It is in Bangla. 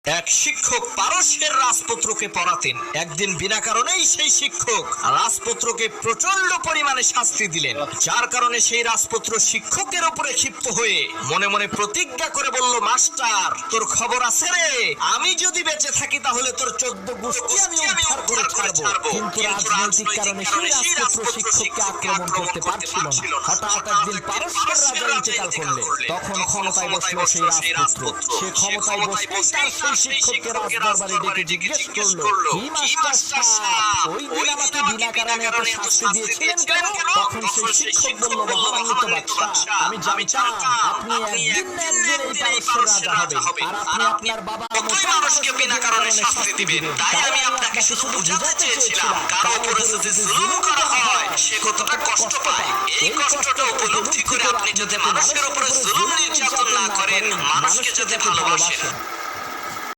এক শিক্ষক পারস্যের রাজপুত্রকে পড়াতেন। একদিন বিনা কারণেই সেই শিক্ষক রাজপুত্রকে প্রচন্ড পরিমাণে শাস্তি দিলেন, যার কারণে সেই রাজপুত্র শিক্ষকের উপরে ক্ষিপ্ত হয়ে মনে মনে প্রতিজ্ঞা করে বলল, মাস্টার তোর খবর আছে রে, আমি যদি বেঁচে থাকি তাহলে তোর 14 গোষ্ঠী আমি উদ্ধার করে ছাড়বো। কিন্তু রাজনৈতিক কারণে সেই রাজপুত্র শিক্ষককে আক্রমণ করতে পারছিল না। হঠাৎ একদিন পারস্যের রাজা ইন্তেকাল করলেন। তখন ক্ষমতায় বসলো সেই রাজপুত্র। সে ক্ষমতায় বসতেই তার সেই শিক্ষককে রাজদরবারে ডেকে জিজ্ঞেস করলো, কি মাস্টার সাহেব, ওই দিন আমাকে বিনা কারণে এত শাস্তি দিয়েছিলেন কেন? তখন সেই শিক্ষক বলল, মহামান্বিত বাদশা, আমি জানতাম আপনি একদিন না একদিন এই পারস্যের রাজা হবেন, আর আপনি আপনার বাবার মতো মানুষকে বিনা কারণে শাস্তি দিবেন। তাই আমি আপনাকে শুধু বোঝাতে চেয়েছিলাম, কারো উপরে যদি জুলুম করা হয় সে কতটা কষ্ট পায়, এই কষ্টটা উপলব্ধি করে আপনি যদি মানুষের উপরে জুলুম নির্যাতন না করেন, মানুষকে যদি ভালোবাসেন।